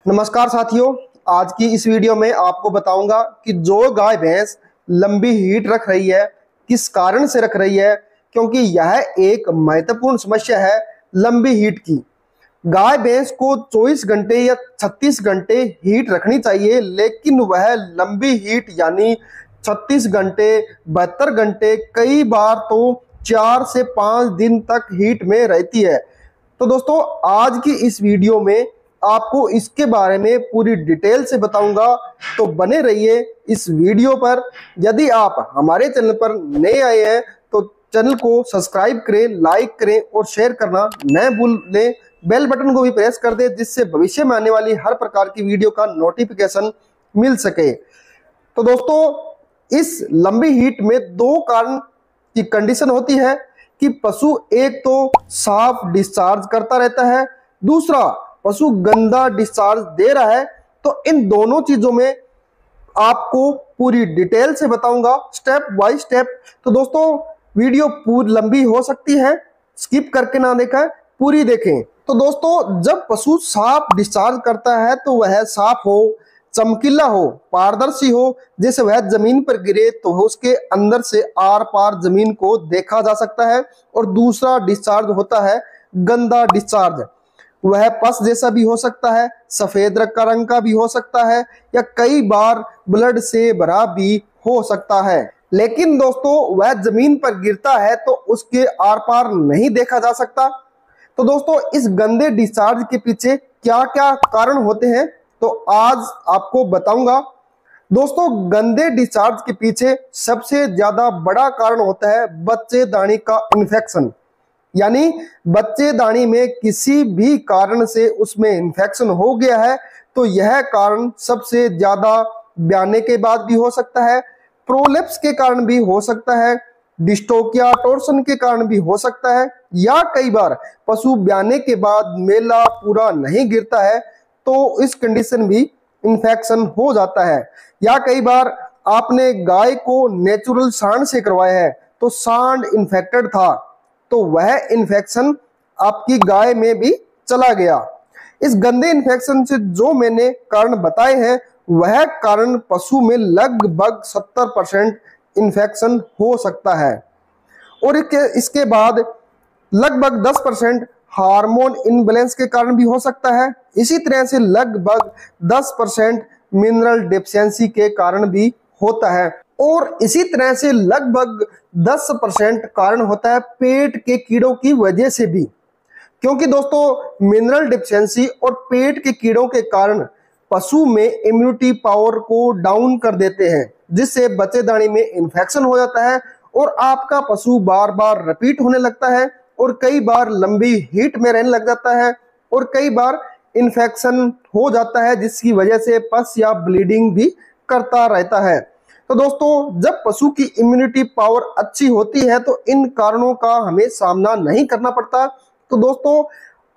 नमस्कार साथियों, आज की इस वीडियो में आपको बताऊंगा कि जो गाय भैंस लंबी हीट रख रही है किस कारण से रख रही है, क्योंकि यह एक महत्वपूर्ण समस्या है लंबी हीट की। गाय भैंस को 24 घंटे या 36 घंटे हीट रखनी चाहिए, लेकिन वह लंबी हीट यानी 36 घंटे 72 घंटे कई बार तो 4 से 5 दिन तक हीट में रहती है। तो दोस्तों, आज की इस वीडियो में आपको इसके बारे में पूरी डिटेल से बताऊंगा, तो बने रहिए इस वीडियो पर। यदि आप हमारे चैनल पर नए आए हैं तो चैनल को सब्सक्राइब करें, लाइक करें और शेयर करना न भूलें। बेल बटन को भी प्रेस कर दें, जिससे भविष्य में आने वाली हर प्रकार की वीडियो का नोटिफिकेशन मिल सके। तो दोस्तों, इस लंबी हीट में दो कारण की कंडीशन होती है कि पशु एक तो साफ डिस्चार्ज करता रहता है, दूसरा पशु गंदा डिस्चार्ज दे रहा है। तो इन दोनों चीजों में आपको पूरी डिटेल से बताऊंगा, स्टेप बाय स्टेप। तो दोस्तों, वीडियो पूरी लंबी हो सकती है, स्किप करके ना देखें, पूरी देखें। तो दोस्तों, जब पशु साफ डिस्चार्ज करता है तो वह साफ हो, चमकीला हो, पारदर्शी हो, जैसे वह जमीन पर गिरे तो उसके अंदर से आर पार जमीन को देखा जा सकता है। और दूसरा डिस्चार्ज होता है गंदा डिस्चार्ज। वह पस जैसा भी हो सकता है, सफेद रंग का भी हो सकता है, या कई बार ब्लड से भरा भी हो सकता है। लेकिन दोस्तों, वह जमीन पर गिरता है तो उसके आर पार नहीं देखा जा सकता। तो दोस्तों, इस गंदे डिस्चार्ज के पीछे क्या क्या कारण होते हैं तो आज आपको बताऊंगा। दोस्तों, गंदे डिस्चार्ज के पीछे सबसे ज्यादा बड़ा कारण होता है बच्चेदानी का इन्फेक्शन। यानी बच्चेदानी में किसी भी कारण से उसमें इन्फेक्शन हो गया है तो यह कारण सबसे ज्यादा ब्याने के बाद भी हो सकता है, प्रोलेप्स के कारण भी हो सकता है, डिस्टोकिया टोर्सन के कारण भी हो सकता है, या कई बार पशु ब्याने के बाद मेला पूरा नहीं गिरता है तो इस कंडीशन भी इन्फेक्शन हो जाता है। या कई बार आपने गाय को नेचुरल सांड से करवाया है तो सांड इन्फेक्टेड था तो वह इन्फेक्शन आपकी गाय में भी चला गया। इस गंदे इन्फेक्शन से जो मैंने कारण बताए हैं वह कारण पशु में लगभग 70% इन्फेक्शन हो सकता है। और इसके बाद लगभग 10% हार्मोन इनबैलेंस के कारण भी हो सकता है। इसी तरह से लगभग 10% मिनरल डेफिशिएंसी के कारण भी होता है। और इसी तरह से लगभग 10% कारण होता है पेट के कीड़ों की वजह से भी, क्योंकि दोस्तों मिनरल डेफिशिएंसी और पेट के कीड़ों के कारण पशु में इम्यूनिटी पावर को डाउन कर देते हैं, जिससे बच्चेदानी में इन्फेक्शन हो जाता है और आपका पशु बार बार रिपीट होने लगता है और कई बार लंबी हीट में रहने लग जाता है और कई बार इन्फेक्शन हो जाता है, जिसकी वजह से पस या ब्लीडिंग भी करता रहता है। तो दोस्तों, जब पशु की इम्यूनिटी पावर अच्छी होती है तो इन कारणों का हमें सामना नहीं करना पड़ता। तो दोस्तों,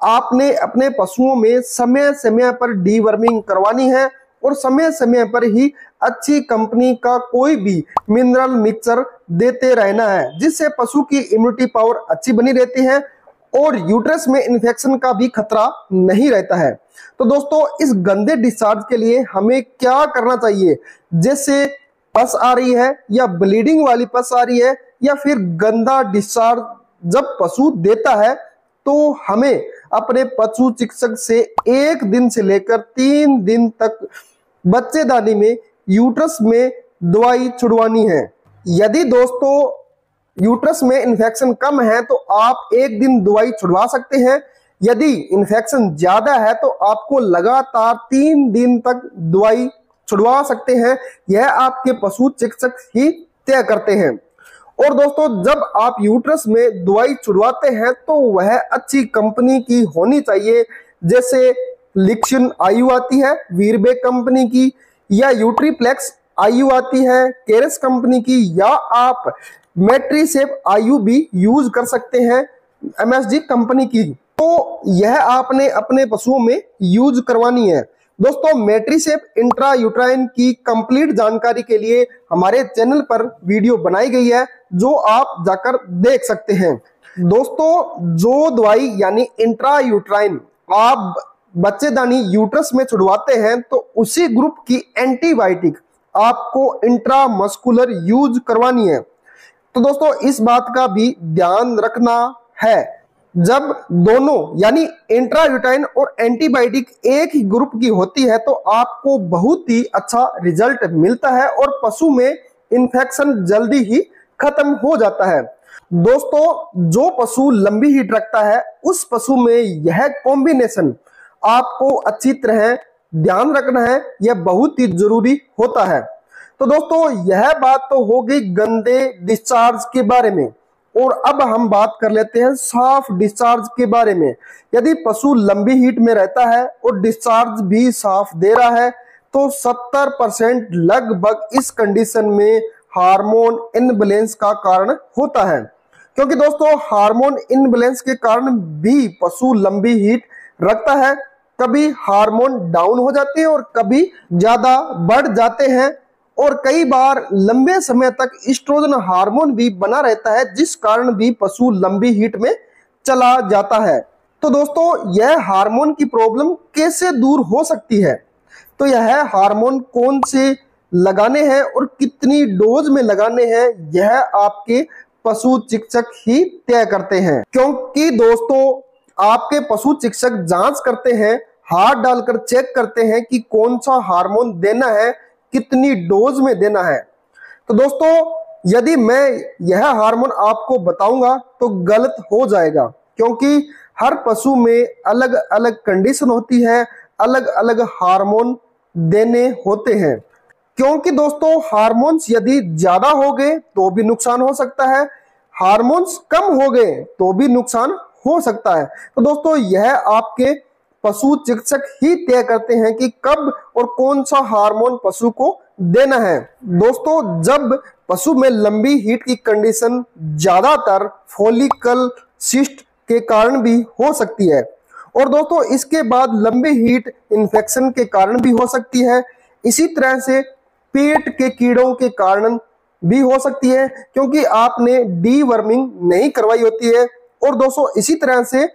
आपने अपने पशुओं में समय समय पर डीवर्मिंग करवानी है और समय समय पर ही अच्छी कंपनी का कोई भी मिनरल मिक्सचर देते रहना है, जिससे पशु की इम्यूनिटी पावर अच्छी बनी रहती है और यूट्रस में इन्फेक्शन का भी खतरा नहीं रहता है। तो दोस्तों, इस गंदे डिस्चार्ज के लिए हमें क्या करना चाहिए? जैसे पस आ रही है या ब्लीडिंग वाली पस आ रही है या फिर गंदा डिस्चार्ज जब पशु देता है तो हमें अपने पशु चिकित्सक से 1 दिन से लेकर 3 दिन तक बच्चेदानी में यूट्रस में दवाई छुड़वानी है। यदि दोस्तों यूट्रस में इन्फेक्शन कम है तो आप 1 दिन दवाई छुड़वा सकते हैं। यदि इन्फेक्शन ज्यादा है तो आपको लगातार 3 दिन तक दवाई छुड़वा सकते हैं। यह आपके पशु चिकित्सक ही तय करते हैं। और दोस्तों, जब आप यूट्रस में दवाई छुड़वाते हैं तो वह अच्छी कंपनी की होनी चाहिए, जैसे लिक्सिन आयु आती है वीरबे कंपनी की, या यूट्रीप्लेक्स आयु आती है केरस कंपनी की, या आप मेट्रीसेप आयु भी यूज कर सकते हैं एमएसजी कंपनी की। तो यह आपने अपने पशुओं में यूज करवानी है। दोस्तों, मेट्रीसेप इंट्रा यूट्राइन की कंप्लीट जानकारी के लिए हमारे चैनल पर वीडियो बनाई गई है, जो आप जाकर देख सकते हैं। दोस्तों, जो दवाई यानी इंट्रा यूट्राइन आप बच्चेदानी यूट्रस में छुड़वाते हैं तो उसी ग्रुप की एंटीबायोटिक आपको इंट्रामस्कुलर यूज करवानी है। तो दोस्तों इस बात का भी ध्यान रखना है, जब दोनों यानी इंट्रायूटाइन और एंटीबायोटिक एक ही ग्रुप की होती है तो आपको बहुत ही अच्छा रिजल्ट मिलता है और पशु में इन्फेक्शन जल्दी ही खत्म हो जाता है। दोस्तों जो पशु लंबी हीट रखता है उस पशु में यह कॉम्बिनेशन आपको अच्छी तरह ध्यान रखना है, यह बहुत ही जरूरी होता है। तो दोस्तों यह बात तो हो गई गंदे डिस्चार्ज के बारे में, और अब हम बात कर लेते हैं साफ डिस्चार्ज के बारे में। यदि पशु लंबी हीट में रहता है और डिस्चार्ज भी साफ दे रहा है तो 70% लगभग इस कंडीशन में हार्मोन इनबैलेंस का कारण होता है, क्योंकि दोस्तों हार्मोन इनबैलेंस के कारण भी पशु लंबी हीट रखता है। कभी हार्मोन डाउन हो जाते हैं और कभी ज्यादा बढ़ जाते हैं, और कई बार लंबे समय तक एस्ट्रोजन हार्मोन भी बना रहता है, जिस कारण भी पशु लंबी हीट में चला जाता है। तो दोस्तों यह हार्मोन की प्रॉब्लम कैसे दूर हो सकती है? तो यह हार्मोन कौन से लगाने हैं और कितनी डोज में लगाने हैं, यह आपके पशु चिकित्सक ही तय करते हैं, क्योंकि दोस्तों आपके पशु चिकित्सक जांच करते हैं, हाथ डालकर चेक करते हैं कि कौन सा हार्मोन देना है, कितनी डोज में देना है। तो दोस्तों यदि मैं यह हार्मोन आपको बताऊंगा तो गलत हो जाएगा, क्योंकि हर पशु में अलग अलग कंडीशन होती है, अलग अलग हार्मोन देने होते हैं। क्योंकि दोस्तों हार्मोन्स यदि ज्यादा हो गए तो भी नुकसान हो सकता है, हार्मोन्स कम हो गए तो भी नुकसान हो सकता है। तो दोस्तों यह आपके पशु चिकित्सक ही तय करते हैं कि कब और कौन सा हार्मोन पशु को देना है। दोस्तों जब पशु में लंबी हीट की कंडीशन ज्यादातर फॉलिकल सिस्ट के कारण भी हो सकती है, और दोस्तों इसके बाद लंबी हीट इन्फेक्शन के कारण भी हो सकती है। इसी तरह से पेट के कीड़ों के कारण भी हो सकती है, क्योंकि आपने डीवर्मिंग नहीं करवाई होती है, और दोस्तों इसी तरह से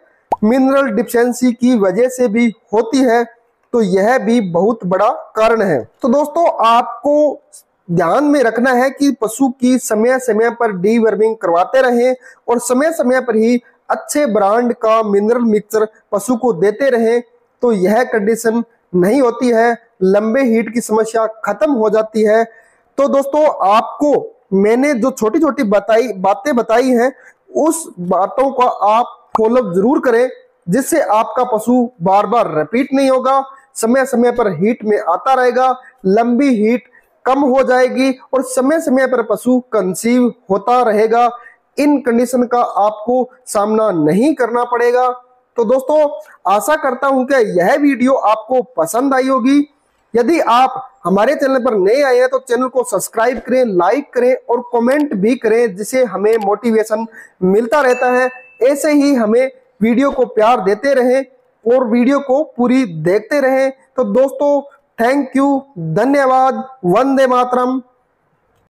मिनरल डिफिशियंसी की वजह से भी होती है। तो यह भी बहुत बड़ा कारण है। तो दोस्तों आपको ध्यान में रखना है कि पशु की समय समय पर डीवर्मिंग करवाते रहें और समय समय पर ही अच्छे ब्रांड का मिनरल मिक्सचर पशु को देते रहें, तो यह कंडीशन नहीं होती है, लंबे हीट की समस्या खत्म हो जाती है। तो दोस्तों आपको मैंने जो छोटी छोटी बातें बताई हैं, उस बातों को आप फॉलो जरूर करें, जिससे आपका पशु बार बार रिपीट नहीं होगा, समय समय पर हीट में आता रहेगा, लंबी हीट कम हो जाएगी और समय समय पर पशु कंसीव होता रहेगा। इन कंडीशन का आपको सामना नहीं करना पड़ेगा। तो दोस्तों आशा करता हूं कि यह वीडियो आपको पसंद आई होगी। यदि आप हमारे चैनल पर नए आए हैं तो चैनल को सब्सक्राइब करें, लाइक करें और कमेंट भी करें, जिससे हमें मोटिवेशन मिलता रहता है। ऐसे ही हमें वीडियो को प्यार देते रहें और वीडियो को पूरी देखते रहें। तो दोस्तों थैंक यू, धन्यवाद, वंदे मातरम।